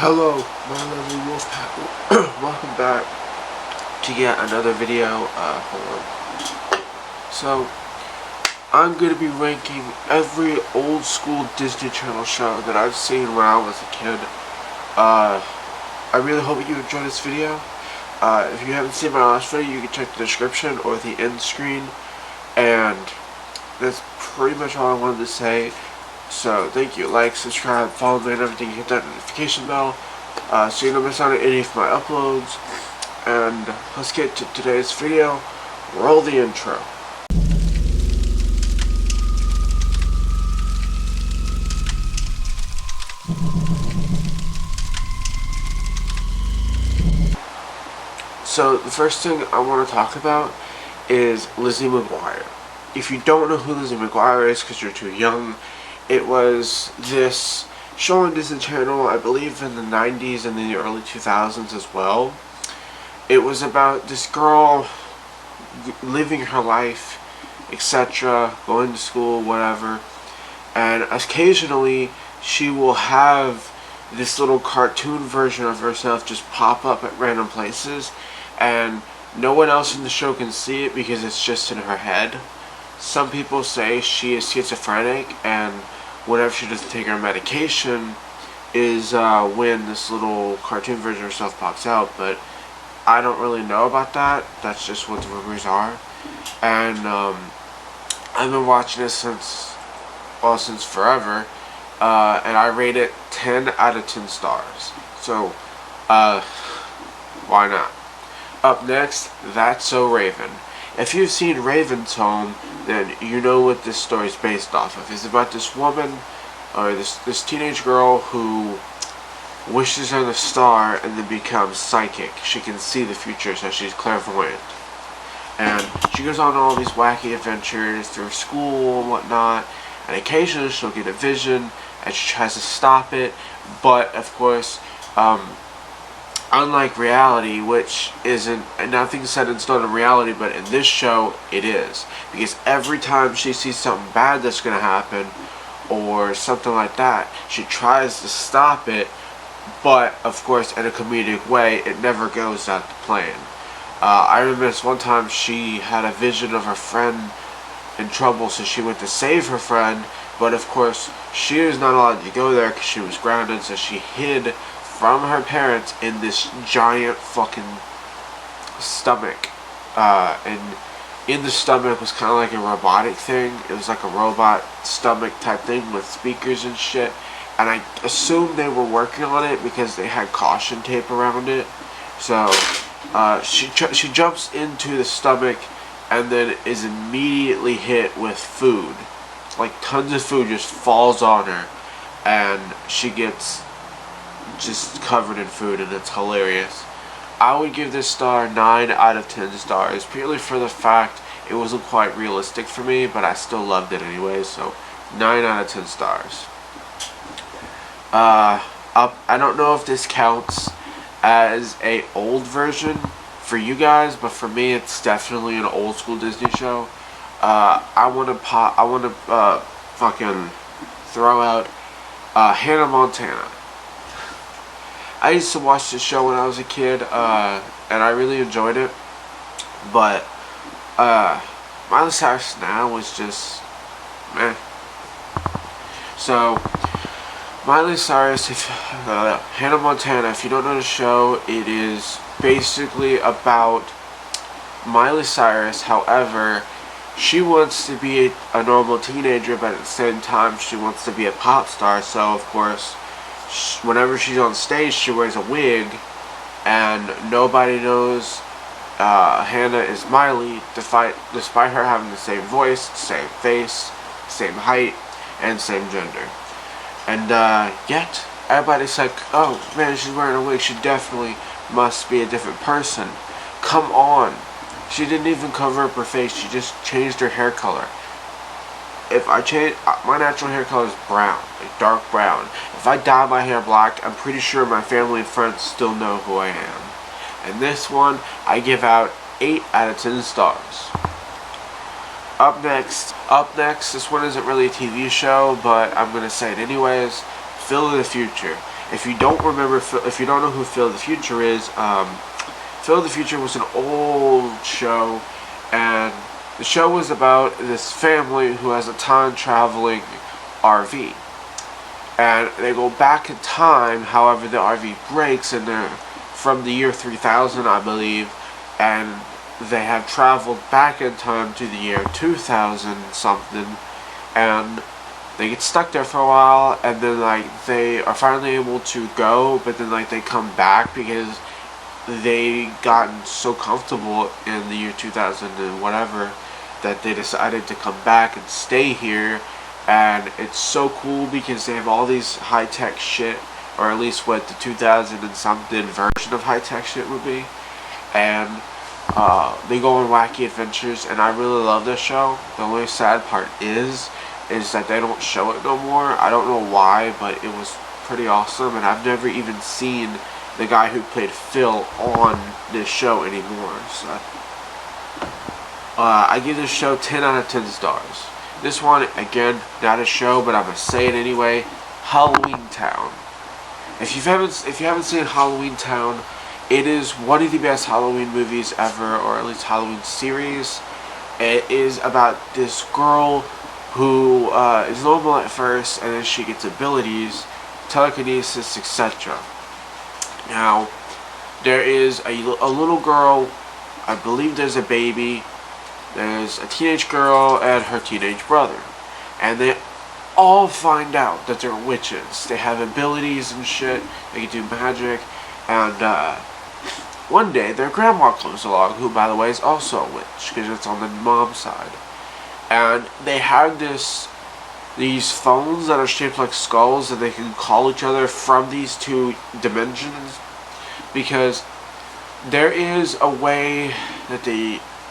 Hello, my lovely Wolfpack. Welcome back to yet another video. Hold on. So, I'm going to be ranking every old school Disney Channel show that I've seen when I was a kid. I really hope you enjoyed this video. If you haven't seen my last video, you can check the description or the end screen. And that's pretty much all I wanted to say. So, thank you. Like, subscribe, follow me, and everything. Hit that notification bell so you don't miss out on any of my uploads. And let's get to today's video. Roll the intro. So, the first thing I want to talk about is Lizzie McGuire. If you don't know who Lizzie McGuire is because you're too young, it was this show on Disney Channel, I believe in the 90s and the early 2000s as well. It was about this girl living her life, etc., going to school, whatever, and occasionally she will have this little cartoon version of herself just pop up at random places, and no one else in the show can see it because it's just in her head. Some people say she is schizophrenic, and whenever she doesn't take her medication is when this little cartoon version of herself pops out, but I don't really know about that. That's just what the rumors are. And I've been watching this since forever, and I rate it 10 out of 10 stars. So, why not? Up next, That's So Raven. If you've seen Raven's Home, then you know what this story is based off of. It's about this woman, or this teenage girl who wishes on a star and then becomes psychic. She can see the future, so she's clairvoyant. And she goes on all these wacky adventures through school and whatnot, and occasionally she'll get a vision, and she tries to stop it, but of course, unlike reality, which isn't, and nothing's set in stone in reality, but in this show, it is. Because every time she sees something bad that's going to happen, or something like that, she tries to stop it, but, of course, in a comedic way, it never goes out to plan. I remember this one time she had a vision of her friend in trouble, so she went to save her friend, but, of course, she was not allowed to go there because she was grounded, so she hid from her parents in this giant fucking stomach, and in the stomach was kind of like a robotic thing. It was like a robot stomach type thing with speakers and shit, and I assumed they were working on it because they had caution tape around it. So she jumps into the stomach and then is immediately hit with food, like tons of food just falls on her, and she gets just covered in food, and it's hilarious. I would give this star 9 out of 10 stars, purely for the fact it wasn't quite realistic for me, but I still loved it anyway, so 9 out of 10 stars. I don't know if this counts as a old version for you guys, but for me it's definitely an old school Disney show. I want to fucking throw out Hannah Montana. I used to watch this show when I was a kid, and I really enjoyed it, but Miley Cyrus now was just meh. So, Miley Cyrus, Hannah Montana, if you don't know the show, it is basically about Miley Cyrus. However, she wants to be a normal teenager, but at the same time she wants to be a pop star, so of course whenever she's on stage, she wears a wig, and nobody knows Hannah is Miley, despite her having the same voice, same face, same height, and same gender. And yet, everybody's like, oh man, she's wearing a wig, she definitely must be a different person. Come on. She didn't even cover up her face, she just changed her hair color. If I change, my natural hair color is brown, like dark brown. If I dye my hair black, I'm pretty sure my family and friends still know who I am. And this one, I give out 8 out of 10 stars. Up next, this one isn't really a TV show, but I'm going to say it anyways, Phil of the Future. If you don't remember, if you don't know who Phil the Future is, Phil the Future was an old show, and the show was about this family who has a time traveling RV. And they go back in time, however the RV breaks, and they're from the year 3000, I believe, and they have traveled back in time to the year 2000 something, and they get stuck there for a while, and then like they are finally able to go, but then like they come back because they gotten so comfortable in the year 2000 and whatever that they decided to come back and stay here. And it's so cool because they have all these high-tech shit, or at least what the 2000 and something version of high-tech shit would be, and they go on wacky adventures, and I really love this show. The only sad part is that they don't show it no more. I don't know why, but it was pretty awesome, and I've never even seen the guy who played Phil on this show anymore. So I give this show 10 out of 10 stars. This one, again, not a show, but I'm gonna say it anyway. Halloweentown. If you haven't seen Halloweentown, it is one of the best Halloween movies ever, or at least Halloween series. It is about this girl who is normal at first, and then she gets abilities, telekinesis, etc. Now, there is a little girl. I believe there's a baby. There's a teenage girl and her teenage brother. And they all find out that they're witches. They have abilities and shit. They can do magic. And one day their grandma comes along, who by the way is also a witch, because it's on the mom's side. And they have these phones that are shaped like skulls, that they can call each other from these two dimensions. Because there is a way that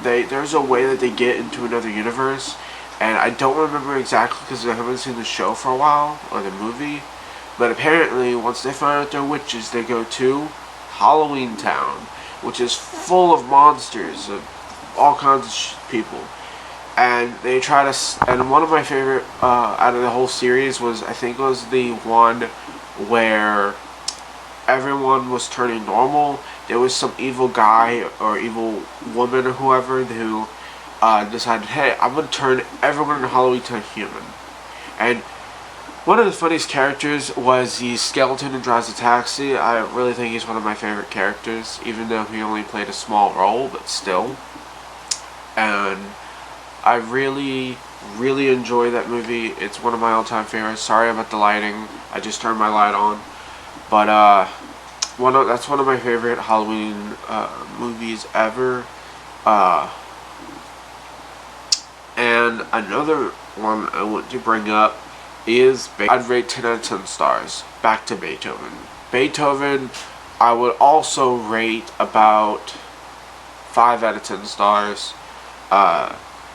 there's a way that they get into another universe, and I don't remember exactly because I haven't seen the show for a while, or the movie, but apparently once they find out they're witches, they go to Halloweentown, which is full of monsters, of all kinds of people, and they try to, and one of my favorite out of the whole series was, I think it was the one where everyone was turning normal. There was some evil guy or evil woman or whoever who decided, hey, I'm going to turn everyone in Halloweentown human. And one of the funniest characters was the skeleton who drives a taxi. I really think he's one of my favorite characters, even though he only played a small role, but still. And I really, really enjoy that movie. It's one of my all-time favorites. Sorry about the lighting. I just turned my light on. But that's one of my favorite Halloween movies ever. And another one I want to bring up is, I'd rate 10 out of 10 stars. Back to Beethoven. Beethoven, I would also rate about 5 out of 10 stars.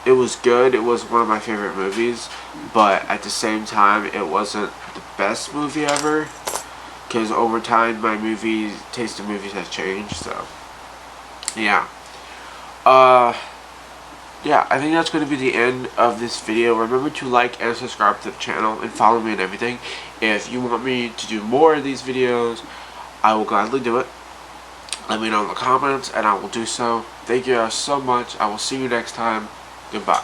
It was good. It was one of my favorite movies, but at the same time, it wasn't the best movie ever. Because over time, my taste in movies has changed, so, yeah. Yeah, I think that's going to be the end of this video. Remember to like and subscribe to the channel, and follow me and everything. If you want me to do more of these videos, I will gladly do it. Let me know in the comments, and I will do so. Thank you guys so much. I will see you next time. Goodbye.